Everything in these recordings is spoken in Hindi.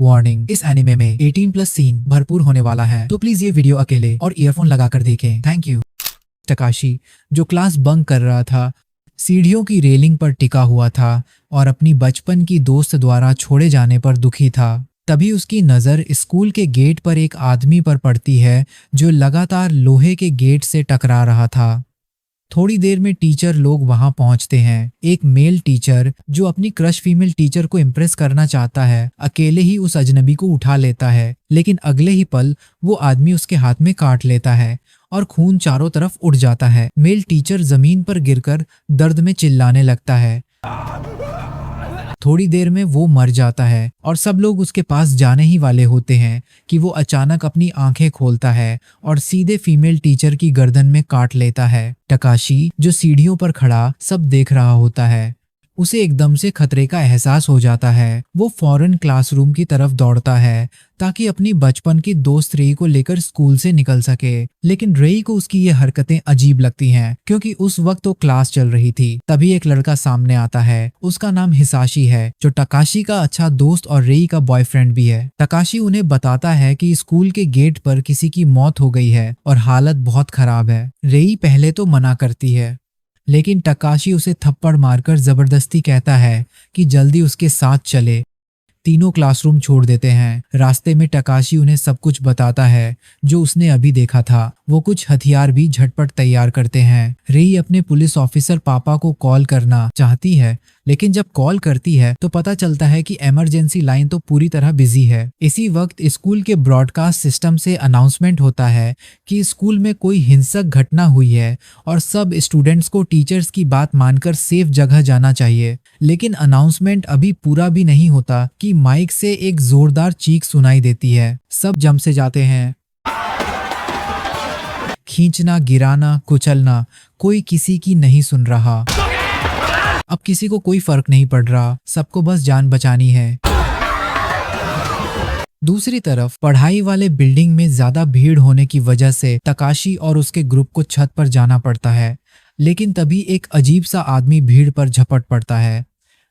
वार्निंग, इस एनिमे में 18+ सीन भरपूर होने वाला है, तो प्लीज ये वीडियो अकेले और ईयरफोन लगाकर देखें। Thank you. तकाशी, जो क्लास बंक कर रहा था, सीढ़ियों की रेलिंग पर टिका हुआ था और अपनी बचपन की दोस्त द्वारा छोड़े जाने पर दुखी था। तभी उसकी नज़र स्कूल के गेट पर एक आदमी पर पड़ती है जो लगातार लोहे के गेट से टकरा रहा था। थोड़ी देर में टीचर लोग वहां पहुंचते हैं। एक मेल टीचर जो अपनी क्रश फीमेल टीचर को इम्प्रेस करना चाहता है, अकेले ही उस अजनबी को उठा लेता है, लेकिन अगले ही पल वो आदमी उसके हाथ में काट लेता है और खून चारों तरफ उड़ जाता है। मेल टीचर जमीन पर गिरकर दर्द में चिल्लाने लगता है। थोड़ी देर में वो मर जाता है और सब लोग उसके पास जाने ही वाले होते हैं कि वो अचानक अपनी आंखें खोलता है और सीधे फीमेल टीचर की गर्दन में काट लेता है। तकाशी, जो सीढ़ियों पर खड़ा सब देख रहा होता है, उसे एकदम से खतरे का एहसास हो जाता है। वो फौरन क्लासरूम की तरफ दौड़ता है ताकि अपनी बचपन की दोस्त रेई को लेकर स्कूल से निकल सके, लेकिन रेई को उसकी ये हरकतें अजीब लगती हैं क्योंकि उस वक्त वो क्लास चल रही थी। तभी एक लड़का सामने आता है। उसका नाम हिसाशी है, जो तकाशी का अच्छा दोस्त और रेई का बॉयफ्रेंड भी है। तकाशी उन्हें बताता है कि स्कूल के गेट पर किसी की मौत हो गई है और हालत बहुत खराब है। रेई पहले तो मना करती है, लेकिन तकाशी उसे थप्पड़ मारकर जबरदस्ती कहता है कि जल्दी उसके साथ चले। तीनों क्लासरूम छोड़ देते हैं। रास्ते में तकाशी उन्हें सब कुछ बताता है जो उसने अभी देखा था। वो कुछ हथियार भी झटपट तैयार करते हैं। रेई अपने पुलिस ऑफिसर पापा को कॉल करना चाहती है, लेकिन जब कॉल करती है तो पता चलता है कि इमरजेंसी लाइन तो पूरी तरह बिजी है। इसी वक्त स्कूल के ब्रॉडकास्ट सिस्टम से अनाउंसमेंट होता है कि स्कूल में कोई हिंसक घटना हुई है और सब स्टूडेंट्स को टीचर्स की बात मानकर सेफ जगह जाना चाहिए। लेकिन अनाउंसमेंट अभी पूरा भी नहीं होता कि माइक से एक जोरदार चीख सुनाई देती है। सब जम से जाते हैं। खींचना, गिराना, कुचलना, कोई किसी की नहीं सुन रहा। अब किसी को कोई फर्क नहीं पड़ रहा, सबको बस जान बचानी है। दूसरी तरफ पढ़ाई वाले बिल्डिंग में ज्यादा भीड़ होने की वजह से तकाशी और उसके ग्रुप को छत पर जाना पड़ता है, लेकिन तभी एक अजीब सा आदमी भीड़ पर झपट पड़ता है।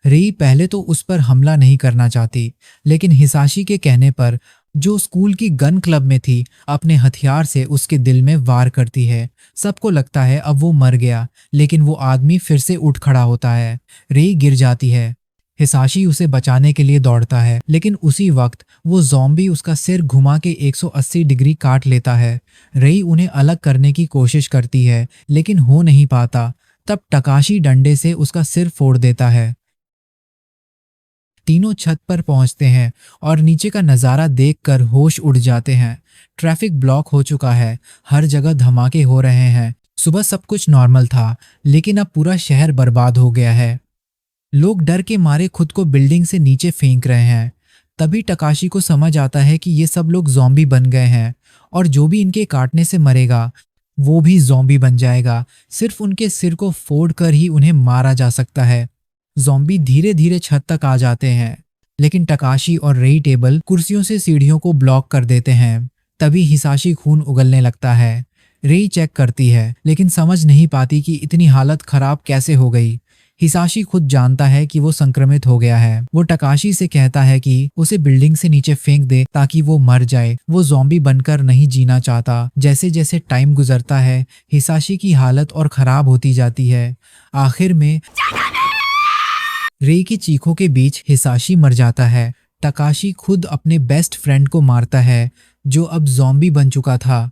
रेई पहले तो उस पर हमला नहीं करना चाहती, लेकिन हिसाशी के कहने पर, जो स्कूल की गन क्लब में थी, अपने हथियार से उसके दिल में वार करती है। सबको लगता है अब वो मर गया, लेकिन वो आदमी फिर से उठ खड़ा होता है। रेई गिर जाती है। हिसाशी उसे बचाने के लिए दौड़ता है, लेकिन उसी वक्त वो ज़ॉम्बी उसका सिर घुमा के 180 डिग्री काट लेता है। रेई उन्हें अलग करने की कोशिश करती है, लेकिन हो नहीं पाता। तब तकाशी डंडे से उसका सिर फोड़ देता है। तीनों छत पर पहुंचते हैं और नीचे का नज़ारा देखकर होश उड़ जाते हैं। ट्रैफिक ब्लॉक हो चुका है, हर जगह धमाके हो रहे हैं। सुबह सब कुछ नॉर्मल था, लेकिन अब पूरा शहर बर्बाद हो गया है। लोग डर के मारे खुद को बिल्डिंग से नीचे फेंक रहे हैं। तभी तकाशी को समझ आता है कि ये सब लोग ज़ॉम्बी बन गए हैं और जो भी इनके काटने से मरेगा वो भी ज़ॉम्बी बन जाएगा। सिर्फ उनके सिर को फोड़ कर ही उन्हें मारा जा सकता है। ज़ॉम्बी धीरे धीरे छत तक आ जाते हैं, लेकिन तकाशी और रेई टेबल कुर्सियों से सीढ़ियों को ब्लॉक कर देते हैं। तभी हिसाशी खून उगलने लगता है। रेई चेक करती है, लेकिन समझ नहीं पाती कि इतनी हालत खराब कैसे हो गई। हिसाशी खुद जानता है कि वो संक्रमित हो गया है। वो तकाशी से कहता है कि उसे बिल्डिंग से नीचे फेंक दे ताकि वो मर जाए। वो ज़ॉम्बी बनकर नहीं जीना चाहता। जैसे जैसे टाइम गुजरता है, हिसाशी की हालत और खराब होती जाती है। आखिर में रेई की चीखों के बीच हिसाशी मर जाता है। तकाशी खुद अपने बेस्ट फ्रेंड को मारता है, जो अब ज़ॉम्बी बन चुका था।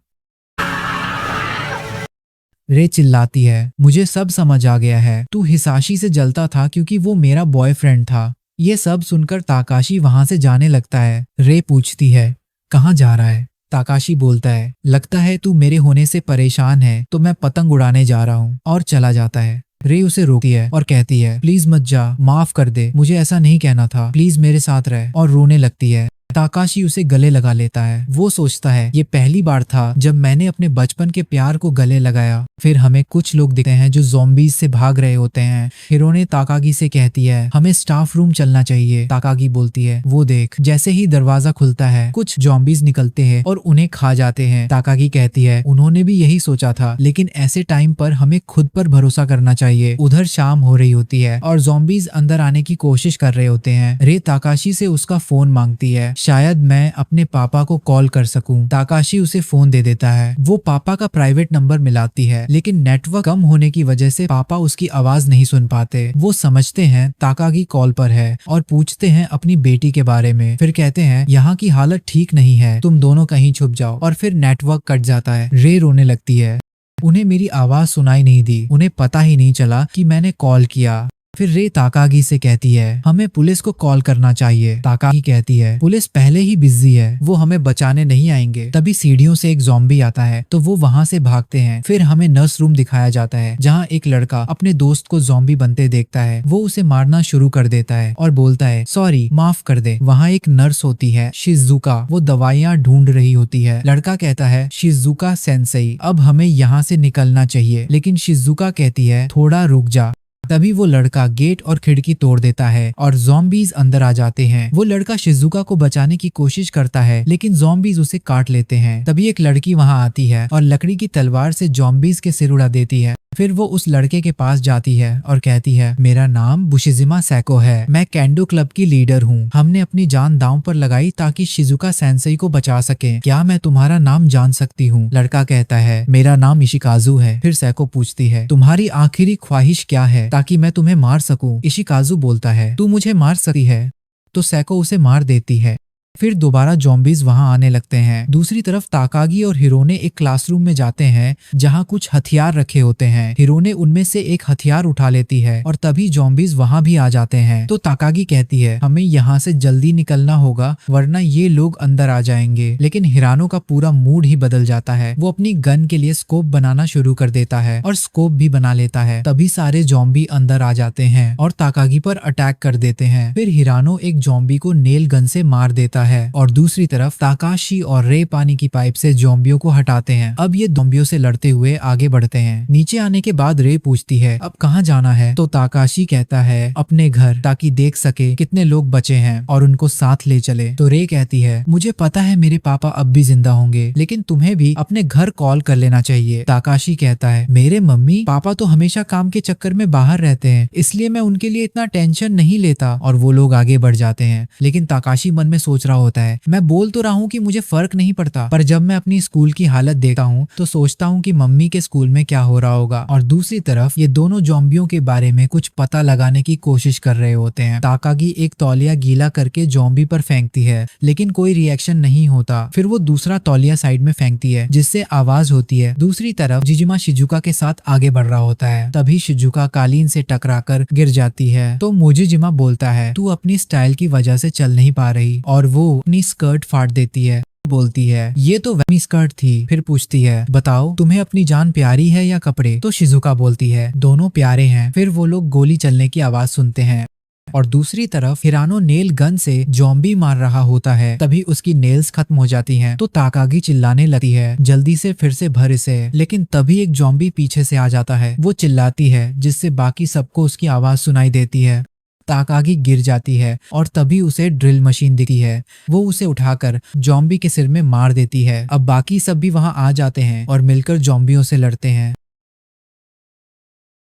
रेई चिल्लाती है, मुझे सब समझ आ गया है। तू हिसाशी से जलता था क्योंकि वो मेरा बॉयफ्रेंड था। ये सब सुनकर ताकाशी वहां से जाने लगता है। रेई पूछती है, कहाँ जा रहा है? ताकाशी बोलता है, लगता है तू मेरे होने से परेशान है, तो मैं पतंग उड़ाने जा रहा हूँ, और चला जाता है। रेई उसे रोकती है और कहती है, प्लीज मत जा, माफ कर दे, मुझे ऐसा नहीं कहना था, प्लीज मेरे साथ रह, और रोने लगती है। ताकाशी उसे गले लगा लेता है। वो सोचता है ये पहली बार था जब मैंने अपने बचपन के प्यार को गले लगाया। फिर हमें कुछ लोग दिखते हैं जो ज़ॉम्बीज से भाग रहे होते हैं। हिरोने ताकागी से कहती है, हमें स्टाफ रूम चलना चाहिए। ताकागी बोलती है, वो देख। जैसे ही दरवाजा खुलता है, कुछ ज़ॉम्बीज निकलते हैं और उन्हें खा जाते हैं। ताकागी कहती है, उन्होंने भी यही सोचा था, लेकिन ऐसे टाइम पर हमें खुद पर भरोसा करना चाहिए। उधर शाम हो रही होती है और ज़ॉम्बीज अंदर आने की कोशिश कर रहे होते हैं। रे ताकाशी से उसका फोन मांगती है। शायद मैं अपने पापा को कॉल कर सकूं। ताकाशी उसे फोन दे देता है। वो पापा का प्राइवेट नंबर मिलाती है, लेकिन नेटवर्क कम होने की वजह से पापा उसकी आवाज नहीं सुन पाते। वो समझते हैं ताकागी कॉल पर है और पूछते हैं अपनी बेटी के बारे में। फिर कहते हैं यहाँ की हालत ठीक नहीं है, तुम दोनों कहीं छुप जाओ। और फिर नेटवर्क कट जाता है। रे रोने लगती है। उन्हें मेरी आवाज सुनाई नहीं दी, उन्हें पता ही नहीं चला कि मैंने कॉल किया। फिर रे ताकागी से कहती है हमें पुलिस को कॉल करना चाहिए। ताकागी कहती है पुलिस पहले ही बिजी है, वो हमें बचाने नहीं आएंगे। तभी सीढ़ियों से एक ज़ॉम्बी आता है तो वो वहाँ से भागते हैं। फिर हमें नर्स रूम दिखाया जाता है जहाँ एक लड़का अपने दोस्त को ज़ॉम्बी बनते देखता है। वो उसे मारना शुरू कर देता है और बोलता है सॉरी, माफ कर दे। वहाँ एक नर्स होती है शिजुका, वो दवाइयाँ ढूंढ रही होती है। लड़का कहता है शिजुका सेंसेई, अब हमें यहाँ से निकलना चाहिए। लेकिन शिजुका कहती है थोड़ा रुक जा। तभी वो लड़का गेट और खिड़की तोड़ देता है और ज़ॉम्बीज अंदर आ जाते हैं। वो लड़का शिजुका को बचाने की कोशिश करता है, लेकिन ज़ॉम्बीज उसे काट लेते हैं। तभी एक लड़की वहां आती है और लकड़ी की तलवार से ज़ॉम्बीज के सिर उड़ा देती है। फिर वो उस लड़के के पास जाती है और कहती है मेरा नाम बुशिजिमा सैको है, मैं कैंडो क्लब की लीडर हूँ। हमने अपनी जान दांव पर लगाई ताकि शिजुका सेंसेई को बचा सके। क्या मैं तुम्हारा नाम जान सकती हूँ? लड़का कहता है मेरा नाम इशिकाजू है। फिर सैको पूछती है तुम्हारी आखिरी ख्वाहिश क्या है ताकि मैं तुम्हें मार सकूं? इशिकाजू बोलता है तू मुझे मार सकती है। तो सैको उसे मार देती है। फिर दोबारा ज़ॉम्बीज वहां आने लगते हैं। दूसरी तरफ ताकागी और हिरोने एक क्लासरूम में जाते हैं जहां कुछ हथियार रखे होते हैं। हिरोने उनमें से एक हथियार उठा लेती है और तभी ज़ॉम्बीज वहां भी आ जाते हैं। तो ताकागी कहती है हमें यहाँ से जल्दी निकलना होगा वरना ये लोग अंदर आ जाएंगे। लेकिन हिरानो का पूरा मूड ही बदल जाता है। वो अपनी गन के लिए स्कोप बनाना शुरू कर देता है और स्कोप भी बना लेता है। तभी सारे ज़ॉम्बी अंदर आ जाते हैं और ताकागी पर अटैक कर देते हैं। फिर हिरानो एक ज़ॉम्बी को नेल गन से मार देता है और दूसरी तरफ ताकाशी और रे पानी की पाइप से ज़ॉम्बियों को हटाते हैं। अब ये ज़ॉम्बियों से लड़ते हुए आगे बढ़ते हैं। नीचे आने के बाद रे पूछती है अब कहाँ जाना है? तो ताकाशी कहता है अपने घर, ताकि देख सके कितने लोग बचे हैं और उनको साथ ले चले। तो रे कहती है मुझे पता है मेरे पापा अब भी जिंदा होंगे, लेकिन तुम्हें भी अपने घर कॉल कर लेना चाहिए। ताकाशी कहता है मेरे मम्मी पापा तो हमेशा काम के चक्कर में बाहर रहते हैं, इसलिए मैं उनके लिए इतना टेंशन नहीं लेता। और वो लोग आगे बढ़ जाते हैं। लेकिन ताकाशी मन में सोच रहा होता है मैं बोल तो रहा हूँ कि मुझे फर्क नहीं पड़ता, पर जब मैं अपनी स्कूल की हालत देखता हूँ तो सोचता हूँ कि मम्मी के स्कूल में क्या हो रहा होगा। और दूसरी तरफ ये दोनों ज़ॉम्बियों के बारे में कुछ पता लगाने की कोशिश कर रहे होते हैं। ताकागी एक तौलिया गीला करके ज़ॉम्बी पर फेंकती है, लेकिन कोई रिएक्शन नहीं होता। फिर वो दूसरा तौलिया साइड में फेंकती है जिससे आवाज होती है। दूसरी तरफ जिजिमा शिजुका के साथ आगे बढ़ रहा होता है। तभी शिजुका कालीन से टकराकर गिर जाती है। तो मोजिजिमा बोलता है तू अपनी स्टाइल की वजह से चल नहीं पा रही, और वो अपनी स्कर्ट फाड़ देती है। बोलती है ये तो वही स्कर्ट थी। फिर पूछती है बताओ तुम्हें अपनी जान प्यारी है या कपड़े? तो शिजुका बोलती है दोनों प्यारे हैं। फिर वो लोग गोली चलने की आवाज सुनते हैं और दूसरी तरफ हिरानो नेल गन से ज़ॉम्बी मार रहा होता है। तभी उसकी नेल्स खत्म हो जाती हैं। तो ताकागी चिल्लाने लगती है जल्दी से फिर से भर इसे। लेकिन तभी एक ज़ॉम्बी पीछे से आ जाता है। वो चिल्लाती है जिससे बाकी सबको उसकी आवाज सुनाई देती है। ताकागी गिर जाती है और तभी उसे ड्रिल मशीन दिखती है। वो उसे उठाकर ज़ॉम्बी के सिर में मार देती है। अब बाकी सब भी वहां आ जाते हैं और मिलकर ज़ॉम्बियों से लड़ते हैं।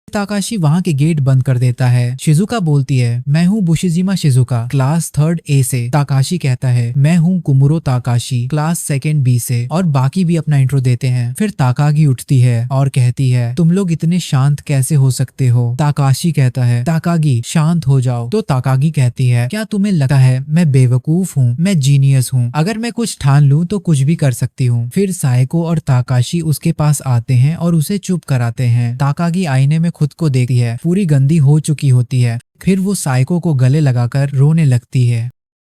ताकाशी वहां के गेट बंद कर देता है। शिजुका बोलती है मैं हूँ बुशिजिमा शिजुका, क्लास 3rd A से। ताकाशी कहता है मैं हूँ कुमुरो ताकाशी, क्लास 2nd B से। और बाकी भी अपना इंट्रो देते हैं। फिर ताकागी उठती है और कहती है तुम लोग इतने शांत कैसे हो सकते हो? ताकाशी कहता है ताकागी शांत हो जाओ। तो ताकागी कहती है क्या तुम्हें लगता है मैं बेवकूफ हूँ? मैं जीनियस हूँ, अगर मैं कुछ ठान लूँ तो कुछ भी कर सकती हूँ। फिर साइको और ताकाशी उसके पास आते हैं और उसे चुप कराते हैं। ताकागी आईने में खुद को देखती है, पूरी गंदी हो चुकी होती है। फिर वो साइको को गले लगाकर रोने लगती है।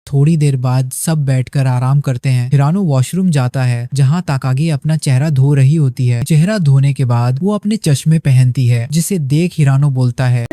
थोड़ी देर बाद सब बैठकर आराम करते हैं। हिरानो वॉशरूम जाता है जहां ताकागी अपना चेहरा धो रही होती है। चेहरा धोने के बाद वो अपने चश्मे पहनती है, जिसे देख हिरानो बोलता है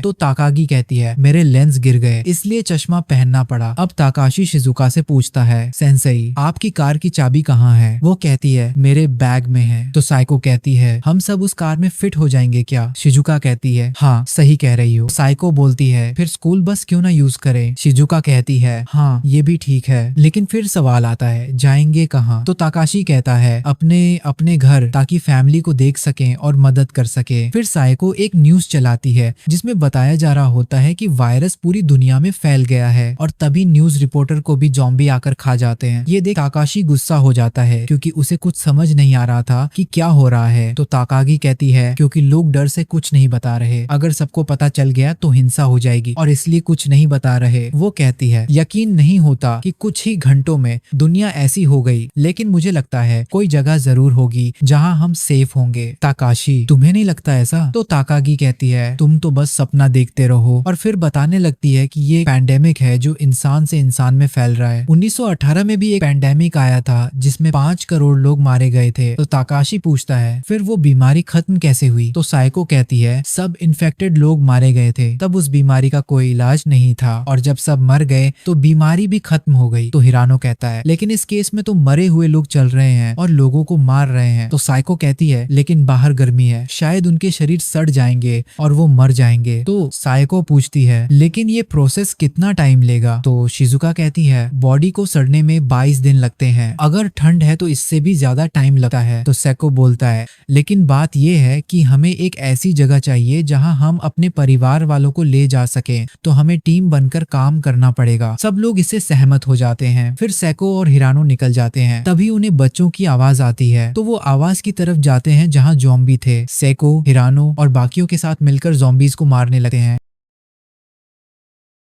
तो ताकागी कहती है मेरे लेंस गिर गए इसलिए चश्मा पहनना पड़ा। अब ताकाशी शिजुका से पूछता है सेंसेई आपकी कार की चाबी कहाँ है? वो कहती है मेरे बैग में है। तो साइको कहती है हम सब उस कार में फिट हो जाएंगे क्या? शिजुका कहती है हाँ सही कह रही हो। साइको बोलती है फिर स्कूल बस क्यों ना यूज करें? शिजुका कहती है हाँ ये भी ठीक है, लेकिन फिर सवाल आता है जाएंगे कहाँ? तो ताकाशी कहता है अपने अपने घर, ताकि फैमिली को देख सकें और मदद कर सके। फिर साइको एक न्यूज चलाती है जिसमें बताया जा रहा होता है कि वायरस पूरी दुनिया में फैल गया है और तभी न्यूज रिपोर्टर को भी ज़ॉम्बी आकर खा जाते हैं। ये देख ताकाशी गुस्सा हो जाता है क्योंकि उसे कुछ समझ नहीं आ रहा था कि क्या हो रहा है। तो ताकागी कहती है क्योंकि लोग डर से कुछ नहीं बता रहे, अगर सबको पता चल गया तो हिंसा हो जाएगी और इसलिए कुछ नहीं बता रहे। वो कहती है यकीन नहीं होता कि कुछ ही घंटों में दुनिया ऐसी हो गई, लेकिन मुझे लगता है कोई जगह जरूर होगी जहाँ हम सेफ होंगे। ताकाशी तुम्हें नहीं लगता ऐसा? तो ताकागी कहती है तुम तो बस सपना देखते रहो, और फिर बताने लगती है कि ये पैंडेमिक है जो इंसान से इंसान में फैल रहा है। 1918 में भी एक पैंडेमिक आया था जिसमें 5 करोड़ लोग मारे गए थे। तो ताकाशी पूछता है फिर वो बीमारी खत्म कैसे हुई? तो साइको कहती है सब इन्फेक्टेड लोग मारे गए थे, तब उस बीमारी का कोई इलाज नहीं था, और जब सब मर गए तो बीमारी भी खत्म हो गई। तो हिरानो कहता है लेकिन इस केस में तो मरे हुए लोग चल रहे हैं और लोगों को मार रहे हैं। तो साइको कहती है लेकिन बाहर गर्मी है, शायद उनके शरीर सड़ जाएंगे और वो मर जाएंगे। तो साइको पूछती है लेकिन ये प्रोसेस कितना टाइम लेगा? तो शिजुका कहती है बॉडी को सड़ने में 22 दिन लगते हैं, अगर ठंड है तो इससे भी ज्यादा टाइम लगता है। तो साइको बोलता है लेकिन बात ये है कि हमें एक ऐसी जगह चाहिए जहां हम अपने परिवार वालों को ले जा सकें, तो हमें टीम बनकर काम करना पड़ेगा। सब लोग इससे सहमत हो जाते हैं। फिर सैको और हिरानो निकल जाते हैं, तभी उन्हें बच्चों की आवाज आती है, तो वो आवाज की तरफ जाते हैं जहां ज़ॉम्बी थे। सैको, हिरानो और बाकियों के साथ मिलकर ज़ॉम्बीज को मारने लगते हैं।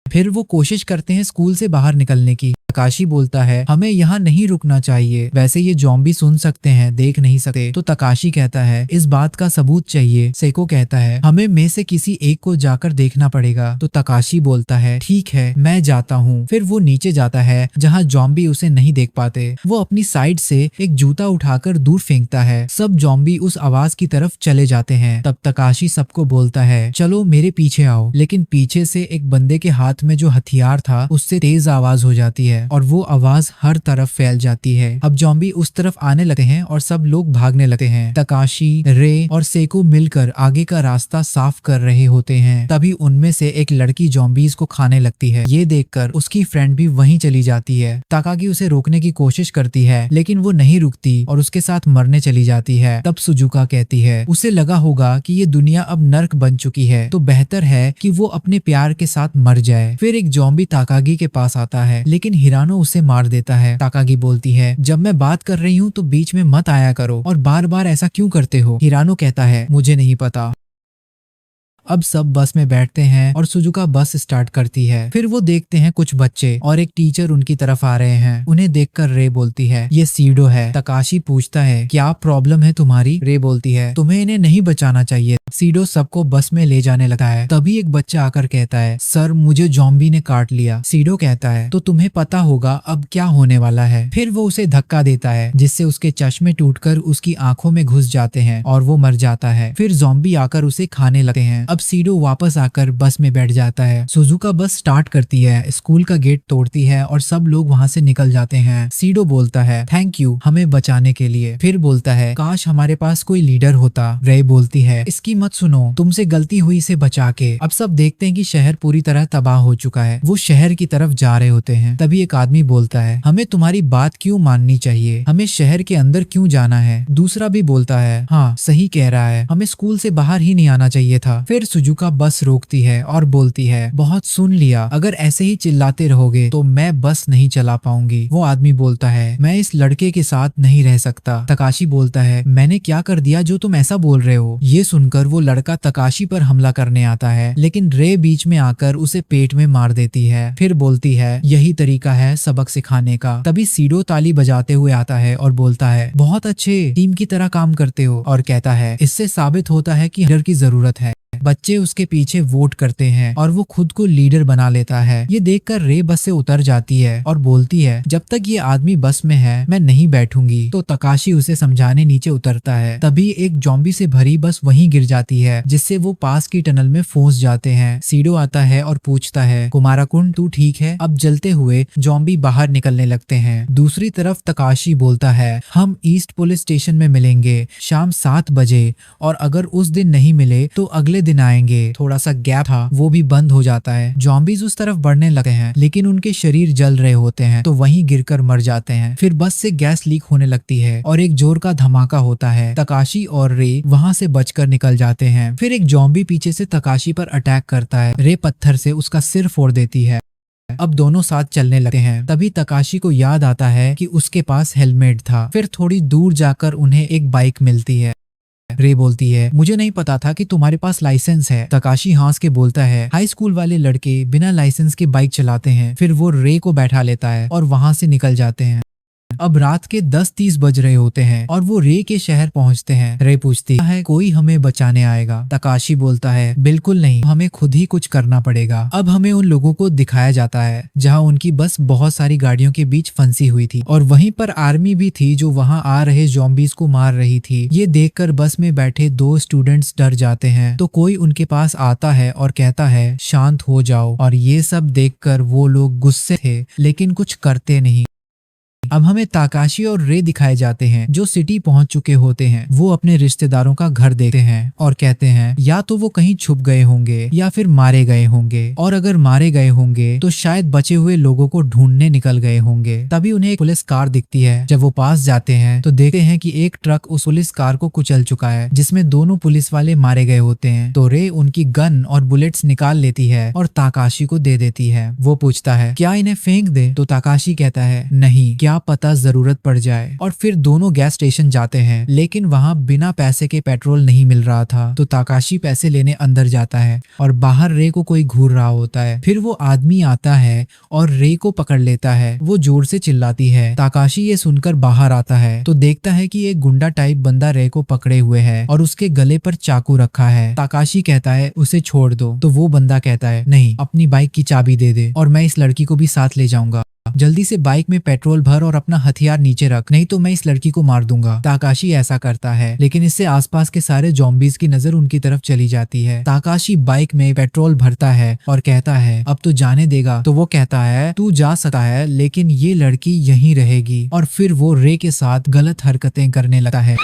फिर वो कोशिश करते हैं स्कूल से बाहर निकलने की। तकाशी बोलता है हमें यहाँ नहीं रुकना चाहिए, वैसे ये ज़ॉम्बी सुन सकते हैं, देख नहीं सकते। तो तकाशी कहता है इस बात का सबूत चाहिए। सेको कहता है हमें में से किसी एक को जाकर देखना पड़ेगा। तो तकाशी बोलता है ठीक है मैं जाता हूँ। फिर वो नीचे जाता है जहाँ ज़ॉम्बी उसे नहीं देख पाते। वो अपनी साइड से एक जूता उठाकर दूर फेंकता है। सब ज़ॉम्बी उस आवाज की तरफ चले जाते हैं। तब तकाशी सबको बोलता है चलो मेरे पीछे आओ, लेकिन पीछे से एक बंदे के हाथ में जो हथियार था उससे तेज आवाज हो जाती है और वो आवाज हर तरफ फैल जाती है। अब ज़ॉम्बी उस तरफ आने लगते हैं और सब लोग भागने लगते हैं। तकाशी, रे और सेको मिलकर आगे का रास्ता साफ कर रहे होते हैं। तभी उनमें से एक लड़की ज़ॉम्बीज को खाने लगती है। ये देखकर उसकी फ्रेंड भी वहीं चली जाती है। ताकागी उसे रोकने की कोशिश करती है लेकिन वो नहीं रुकती और उसके साथ मरने चली जाती है। तब सुजुका कहती है उसे लगा होगा कि ये दुनिया अब नर्क बन चुकी है, तो बेहतर है कि वो अपने प्यार के साथ मर जाए। फिर एक ज़ॉम्बी ताकागी के पास आता है लेकिन हिरानो उसे मार देता है। ताकागी बोलती है जब मैं बात कर रही हूँ तो बीच में मत आया करो और बार बार ऐसा क्यों करते हो? हिरानो कहता है मुझे नहीं पता। अब सब बस में बैठते हैं और सुजुका बस स्टार्ट करती है। फिर वो देखते हैं कुछ बच्चे और एक टीचर उनकी तरफ आ रहे हैं। उन्हें देखकर रे बोलती है ये सीडो है। तकाशी पूछता है क्या प्रॉब्लम है तुम्हारी? रे बोलती है तुम्हें इन्हें नहीं बचाना चाहिए। सीडो सबको बस में ले जाने लगा है। तभी एक बच्चा आकर कहता है सर मुझे ज़ॉम्बी ने काट लिया। सीडो कहता है तो तुम्हें पता होगा अब क्या होने वाला है। फिर वो उसे धक्का देता है जिससे उसके चश्मे टूटकर उसकी आंखों में घुस जाते हैं और वो मर जाता है। फिर ज़ॉम्बी आकर उसे खाने लगते हैं। अब सीडो वापस आकर बस में बैठ जाता है। सुजुका बस स्टार्ट करती है, स्कूल का गेट तोड़ती है और सब लोग वहाँ से निकल जाते हैं। सीडो बोलता है थैंक यू हमें बचाने के लिए। फिर बोलता है काश हमारे पास कोई लीडर होता। रे बोलती है इसकी मत सुनो, तुमसे गलती हुई इसे बचा के। अब सब देखते हैं कि शहर पूरी तरह तबाह हो चुका है। वो शहर की तरफ जा रहे होते हैं। तभी एक आदमी बोलता है हमें तुम्हारी बात क्यों माननी चाहिए, हमें शहर के अंदर क्यों जाना है? दूसरा भी बोलता है हाँ सही कह रहा है, हमें स्कूल से बाहर ही नहीं आना चाहिए था। फिर सुजुका बस रोकती है और बोलती है बहुत सुन लिया, अगर ऐसे ही चिल्लाते रहोगे तो मैं बस नहीं चला पाऊंगी। वो आदमी बोलता है मैं इस लड़के के साथ नहीं रह सकता। तकाशी बोलता है मैंने क्या कर दिया जो तुम ऐसा बोल रहे हो? ये सुनकर वो लड़का तकाशी पर हमला करने आता है लेकिन रे बीच में आकर उसे पेट में मार देती है। फिर बोलती है यही तरीका है सबक सिखाने का। तभी सीडो ताली बजाते हुए आता है और बोलता है बहुत अच्छे, टीम की तरह काम करते हो, और कहता है इससे साबित होता है कि लीडर की जरूरत है। बच्चे उसके पीछे वोट करते हैं और वो खुद को लीडर बना लेता है। ये देखकर रे बस से उतर जाती है और बोलती है जब तक ये आदमी बस में है मैं नहीं बैठूंगी। तो तकाशी उसे समझाने नीचे उतरता है। तभी एक ज़ॉम्बी से भरी बस वहीं गिर जाती है जिससे वो पास की टनल में फंस जाते हैं। सीडो आता है और पूछता है कुमारा-कुंड तू ठीक है? अब जलते हुए ज़ॉम्बी बाहर निकलने लगते हैं। दूसरी तरफ तकाशी बोलता है हम ईस्ट पुलिस स्टेशन में मिलेंगे शाम 7 बजे, और अगर उस दिन नहीं मिले तो अगले दिन आएंगे। थोड़ा सा गैप था वो भी बंद हो जाता है। जॉम्बीज उस तरफ बढ़ने लगते हैं लेकिन उनके शरीर जल रहे होते हैं तो वहीं गिरकर मर जाते हैं। फिर बस से गैस लीक होने लगती है और एक जोर का धमाका होता है। तकाशी और रे वहां से बचकर निकल जाते हैं। फिर एक जॉम्बी पीछे से तकाशी पर अटैक करता है। रे पत्थर से उसका सिर फोड़ देती है। अब दोनों साथ चलने लगते हैं। तभी तकाशी को याद आता है कि उसके पास हेलमेट था। फिर थोड़ी दूर जाकर उन्हें एक बाइक मिलती है। रे बोलती है, मुझे नहीं पता था कि तुम्हारे पास लाइसेंस है। तकाशी हंस के बोलता है, हाई स्कूल वाले लड़के बिना लाइसेंस के बाइक चलाते हैं। फिर वो रे को बैठा लेता है और वहां से निकल जाते हैं। अब रात के 10:30 बज रहे होते हैं और वो रे के शहर पहुंचते हैं। रे पूछती है, कोई हमें बचाने आएगा? तकाशी बोलता है, बिल्कुल नहीं, हमें खुद ही कुछ करना पड़ेगा। अब हमें उन लोगों को दिखाया जाता है जहां उनकी बस बहुत सारी गाड़ियों के बीच फंसी हुई थी और वहीं पर आर्मी भी थी जो वहां आ रहे ज़ॉम्बीज़ को मार रही थी। ये देखकर बस में बैठे 2 स्टूडेंट्स डर जाते हैं तो कोई उनके पास आता है और कहता है, शांत हो जाओ। और ये सब देखकर वो लोग गुस्से थे लेकिन कुछ करते नहीं। अब हमें ताकाशी और रे दिखाए जाते हैं जो सिटी पहुंच चुके होते हैं। वो अपने रिश्तेदारों का घर देखते हैं और कहते हैं या तो वो कहीं छुप गए होंगे या फिर मारे गए होंगे, और अगर मारे गए होंगे तो शायद बचे हुए लोगों को ढूंढने निकल गए होंगे। तभी उन्हें एक पुलिस कार दिखती है। जब वो पास जाते हैं तो देखते हैं कि एक ट्रक उस पुलिस कार को कुचल चुका है जिसमें दोनों पुलिस वाले मारे गए होते हैं। तो रे उनकी गन और बुलेट्स निकाल लेती है और ताकाशी को दे देती है। वो पूछता है, क्या इन्हें फेंक दे? तो ताकाशी कहता है, नहीं, क्या पता जरूरत पड़ जाए। और फिर दोनों गैस स्टेशन जाते हैं लेकिन वहां बिना पैसे के पेट्रोल नहीं मिल रहा था। तो ताकाशी पैसे लेने अंदर जाता है और बाहर रे को कोई घूर रहा होता है। फिर वो आदमी आता है और रे को पकड़ लेता है। वो जोर से चिल्लाती है। ताकाशी ये सुनकर बाहर आता है तो देखता है कि एक गुंडा टाइप बंदा रे को पकड़े हुए है और उसके गले पर चाकू रखा है। ताकाशी कहता है, उसे छोड़ दो। तो वो बंदा कहता है, नहीं, अपनी बाइक की चाबी दे दे और मैं इस लड़की को भी साथ ले जाऊंगा। जल्दी से बाइक में पेट्रोल भर और अपना हथियार नीचे रख, नहीं तो मैं इस लड़की को मार दूंगा। ताकाशी ऐसा करता है लेकिन इससे आसपास के सारे ज़ॉम्बीज़ की नजर उनकी तरफ चली जाती है। ताकाशी बाइक में पेट्रोल भरता है और कहता है, अब तो जाने देगा? तो वो कहता है, तू जा सकता है लेकिन ये लड़की यहीं रहेगी। और फिर वो रे के साथ गलत हरकतें करने लगता है।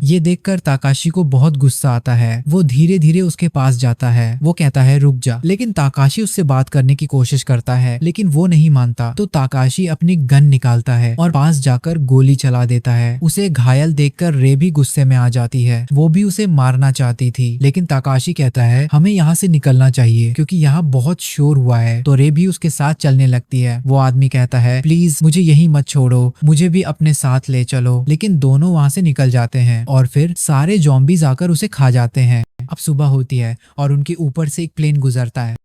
ये देखकर ताकाशी को बहुत गुस्सा आता है। वो धीरे धीरे उसके पास जाता है। वो कहता है, रुक जा। लेकिन ताकाशी उससे बात करने की कोशिश करता है लेकिन वो नहीं मानता। तो ताकाशी अपनी गन निकालता है और पास जाकर गोली चला देता है। उसे घायल देखकर रे भी गुस्से में आ जाती है। वो भी उसे मारना चाहती थी लेकिन ताकाशी कहता है, हमें यहाँ से निकलना चाहिए क्योंकि यहाँ बहुत शोर हुआ है। तो रे भी उसके साथ चलने लगती है। वो आदमी कहता है, प्लीज मुझे यहीं मत छोड़ो, मुझे भी अपने साथ ले चलो। लेकिन दोनों वहां से निकल जाते हैं और फिर सारे ज़ॉम्बीज़ आकर उसे खा जाते हैं। अब सुबह होती है और उनके ऊपर से एक प्लेन गुजरता है।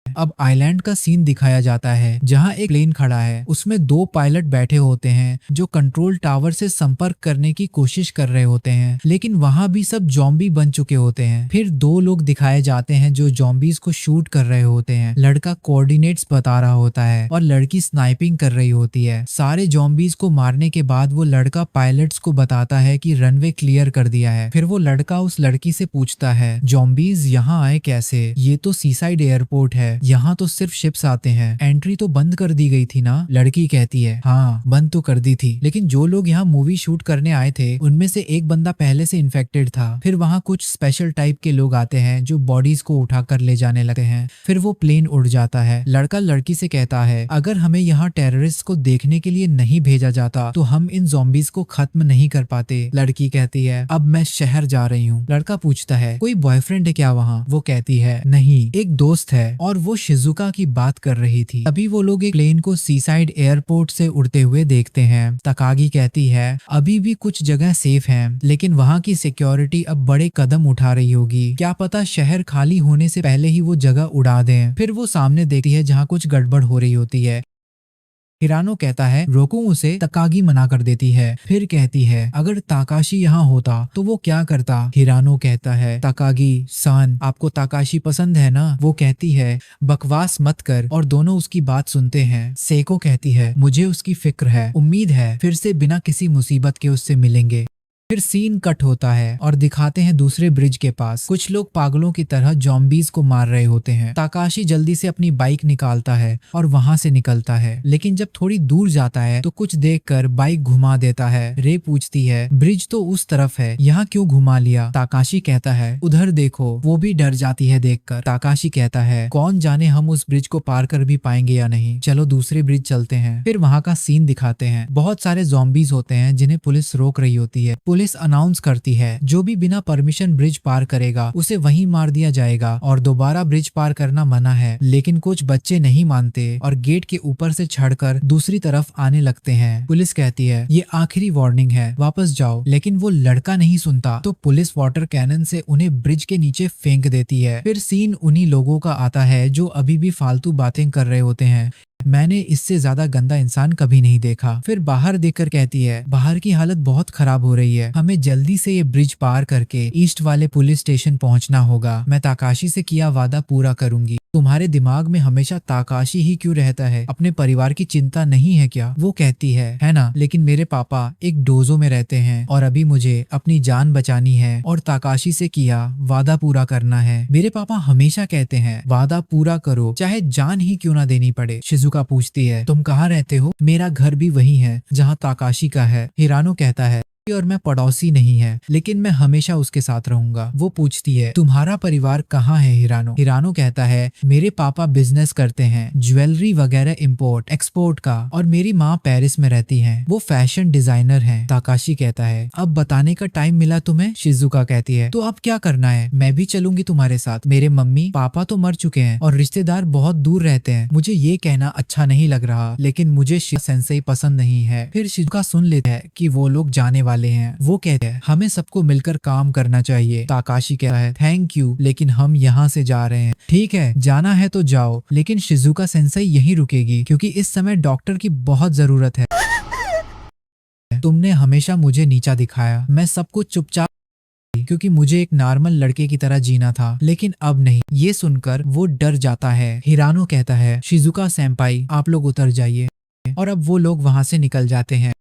अब आइलैंड का सीन दिखाया जाता है जहां एक प्लेन खड़ा है। उसमें 2 पायलट बैठे होते हैं जो कंट्रोल टावर से संपर्क करने की कोशिश कर रहे होते हैं लेकिन वहां भी सब ज़ॉम्बी बन चुके होते हैं। फिर 2 लोग दिखाए जाते हैं जो ज़ॉम्बीज़ को शूट कर रहे होते हैं। लड़का कोऑर्डिनेट्स बता रहा होता है और लड़की स्नाइपिंग कर रही होती है। सारे ज़ॉम्बीज़ को मारने के बाद वो लड़का पायलट्स को बताता है कि रनवे क्लियर कर दिया है। फिर वो लड़का उस लड़की से पूछता है, ज़ॉम्बीज़ यहाँ आए कैसे? ये तो सीसाइड एयरपोर्ट है, यहाँ तो सिर्फ शिप्स आते हैं, एंट्री तो बंद कर दी गई थी ना? लड़की कहती है, हाँ बंद तो कर दी थी लेकिन जो लोग यहाँ मूवी शूट करने आए थे उनमें से एक बंदा पहले से इन्फेक्टेड था। फिर वहाँ कुछ स्पेशल टाइप के लोग आते हैं जो बॉडीज को उठाकर ले जाने लगते हैं। फिर वो प्लेन उड़ जाता है। लड़का लड़की से कहता है, अगर हमें यहाँ टेररिस्ट को देखने के लिए नहीं भेजा जाता तो हम इन ज़ॉम्बीज़ को खत्म नहीं कर पाते। लड़की कहती है, अब मैं शहर जा रही हूँ। लड़का पूछता है, कोई बॉयफ्रेंड है क्या वहाँ? वो कहती है, नहीं, एक दोस्त है और वो शिजुका की बात कर रही थी। तभी वो लोग एक प्लेन को सीसाइड एयरपोर्ट से उड़ते हुए देखते हैं। तकागी कहती है, अभी भी कुछ जगह सेफ हैं लेकिन वहाँ की सिक्योरिटी अब बड़े कदम उठा रही होगी। क्या पता शहर खाली होने से पहले ही वो जगह उड़ा दें। फिर वो सामने देखती है जहाँ कुछ गड़बड़ हो रही होती है। हिरानो कहता है, रोको उसे। तकागी मना कर देती है। फिर कहती है, अगर ताकाशी यहाँ होता तो वो क्या करता? हिरानो कहता है, तकागी सान, आपको ताकाशी पसंद है ना? वो कहती है, बकवास मत कर, और दोनों उसकी बात सुनते हैं। सेको कहती है, मुझे उसकी फिक्र है, उम्मीद है फिर से बिना किसी मुसीबत के उससे मिलेंगे। फिर सीन कट होता है और दिखाते हैं दूसरे ब्रिज के पास कुछ लोग पागलों की तरह जॉम्बीज को मार रहे होते हैं। ताकाशी जल्दी से अपनी बाइक निकालता है और वहां से निकलता है, लेकिन जब थोड़ी दूर जाता है तो कुछ देखकर बाइक घुमा देता है। रे पूछती है ब्रिज तो उस तरफ है, यहाँ क्यों घुमा लिया? ताकाशी कहता है उधर देखो। वो भी डर जाती है देखकर। ताकाशी कहता है कौन जाने हम उस ब्रिज को पार कर भी पाएंगे या नहीं, चलो दूसरे ब्रिज चलते हैं। फिर वहाँ का सीन दिखाते हैं। बहुत सारे जॉम्बीज होते हैं जिन्हें पुलिस रोक रही होती है। पुलिस अनाउंस करती है जो भी बिना परमिशन ब्रिज पार करेगा उसे वहीं मार दिया जाएगा और दोबारा ब्रिज पार करना मना है। लेकिन कुछ बच्चे नहीं मानते और गेट के ऊपर से चढ़कर दूसरी तरफ आने लगते हैं। पुलिस कहती है ये आखिरी वार्निंग है, वापस जाओ। लेकिन वो लड़का नहीं सुनता तो पुलिस वाटर कैनन से उन्हें ब्रिज के नीचे फेंक देती है। फिर सीन उन्हीं लोगों का आता है जो अभी भी फालतू बातें कर रहे होते हैं। मैंने इससे ज्यादा गंदा इंसान कभी नहीं देखा। फिर बाहर देखकर कहती है बाहर की हालत बहुत खराब हो रही है, हमें जल्दी से ये ब्रिज पार करके ईस्ट वाले पुलिस स्टेशन पहुंचना होगा। मैं ताकाशी से किया वादा पूरा करूंगी। तुम्हारे दिमाग में हमेशा ताकाशी ही क्यों रहता है? अपने परिवार की चिंता नहीं है क्या? वो कहती है ना, लेकिन मेरे पापा एक डोजो में रहते हैं और अभी मुझे अपनी जान बचानी है और ताकाशी से किया वादा पूरा करना है। मेरे पापा हमेशा कहते हैं वादा पूरा करो चाहे जान ही क्यों ना देनी पड़े। शिजुका पूछती है तुम कहाँ रहते हो? मेरा घर भी वही है जहाँ ताकाशी का है। हिरानो कहता है और मैं पड़ोसी नहीं है, लेकिन मैं हमेशा उसके साथ रहूंगा। वो पूछती है तुम्हारा परिवार कहाँ है हिरानो? हिरानो कहता है मेरे पापा बिजनेस करते हैं, ज्वेलरी वगैरह इंपोर्ट एक्सपोर्ट का, और मेरी माँ पेरिस में रहती हैं, वो फैशन डिजाइनर हैं। ताकाशी कहता है अब बताने का टाइम मिला तुम्हें? शिजुका कहती है तो अब क्या करना है? मैं भी चलूंगी तुम्हारे साथ। मेरे मम्मी पापा तो मर चुके हैं और रिश्तेदार बहुत दूर रहते हैं। मुझे ये कहना अच्छा नहीं लग रहा, लेकिन मुझे सेंसेई पसंद नहीं है। फिर शिजुका सुन लेता है कि वो लोग जाने वाले हैं। वो कहते हैं हमें सबको मिलकर काम करना चाहिए। ताकाशी कहता है थैंक यू, लेकिन हम यहाँ से जा रहे हैं। ठीक है जाना है तो जाओ, लेकिन शिजुका सेंसेई यहीं रुकेगी क्योंकि इस समय डॉक्टर की बहुत जरूरत है। तुमने हमेशा मुझे नीचा दिखाया, मैं सब कुछ चुपचाप क्योंकि मुझे एक नॉर्मल लड़के की तरह जीना था, लेकिन अब नहीं। ये सुनकर वो डर जाता है। हिरानो कहता है शिजुका सेंपाई आप लोग उतर जाइए, और अब वो लोग वहां से निकल जाते हैं।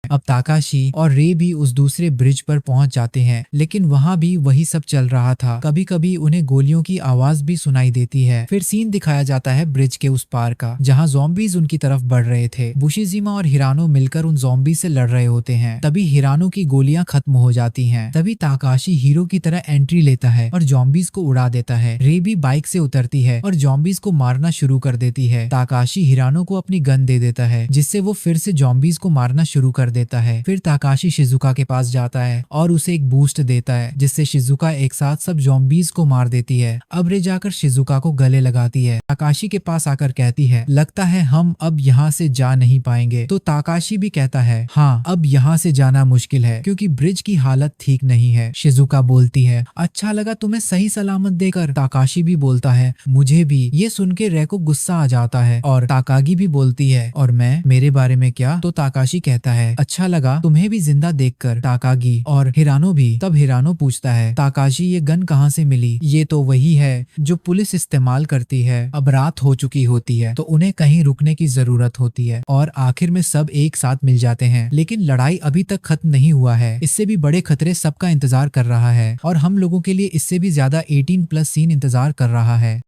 अब ताकाशी और रे भी उस दूसरे ब्रिज पर पहुंच जाते हैं, लेकिन वहां भी वही सब चल रहा था। कभी कभी उन्हें गोलियों की आवाज भी सुनाई देती है। फिर सीन दिखाया जाता है ब्रिज के उस पार का, जहां ज़ॉम्बीज उनकी तरफ बढ़ रहे थे। बुशिजिमा और हिरानो मिलकर उन ज़ॉम्बीज से लड़ रहे होते हैं। तभी हिरानो की गोलियां खत्म हो जाती हैं। तभी ताकाशी हीरो की तरह एंट्री लेता है और ज़ॉम्बीज को उड़ा देता है। रे भी बाइक से उतरती है और ज़ॉम्बीज को मारना शुरू कर देती है। ताकाशी हिरानो को अपनी गन दे देता है, जिससे वो फिर से ज़ॉम्बीज को मारना शुरू कर देता है। फिर ताकाशी शिजुका के पास जाता है और उसे एक बूस्ट देता है, जिससे शिजुका एक साथ सब ज़ॉम्बीज को मार देती है। अब रे जाकर शिजुका को गले लगाती है। ताकाशी के पास आकर कहती है लगता है हम अब यहाँ से जा नहीं पाएंगे। तो ताकाशी भी कहता है हाँ अब यहाँ से जाना मुश्किल है क्योंकि ब्रिज की हालत ठीक नहीं है। शिजुका बोलती है अच्छा लगा तुम्हें सही सलामत देकर। ताकाशी भी बोलता है मुझे भी। ये सुन के रे को गुस्सा आ जाता है और ताकागी भी बोलती है और मैं, मेरे बारे में क्या? तो ताकाशी कहता है अच्छा लगा तुम्हें भी जिंदा देखकर। ताकागी और हिरानो भी। तब हिरानो पूछता है ताकाशी ये गन कहाँ से मिली? ये तो वही है जो पुलिस इस्तेमाल करती है। अब रात हो चुकी होती है तो उन्हें कहीं रुकने की जरूरत होती है और आखिर में सब एक साथ मिल जाते हैं। लेकिन लड़ाई अभी तक खत्म नहीं हुआ है। इससे भी बड़े खतरे सबका इंतजार कर रहा है और हम लोगों के लिए इससे भी ज्यादा 18+ सीन इंतजार कर रहा है।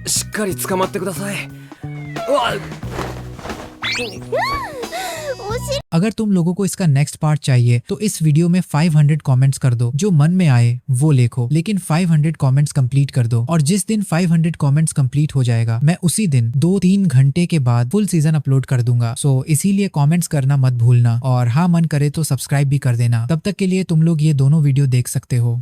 しっかり捕まってください。うわっ अगर तुम लोगों को इसका नेक्स्ट पार्ट चाहिए तो इस वीडियो में 500 कमेंट्स कर दो। जो मन में आए वो लिखो, लेकिन 500 कमेंट्स कंप्लीट कर दो। और जिस दिन 500 कमेंट्स कंप्लीट हो जाएगा मैं उसी दिन 2-3 घंटे के बाद फुल सीजन अपलोड कर दूंगा। सो इसीलिए कमेंट्स करना मत भूलना, और हाँ मन करे तो सब्सक्राइब भी कर देना। तब तक के लिए तुम लोग ये दोनों वीडियो देख सकते हो।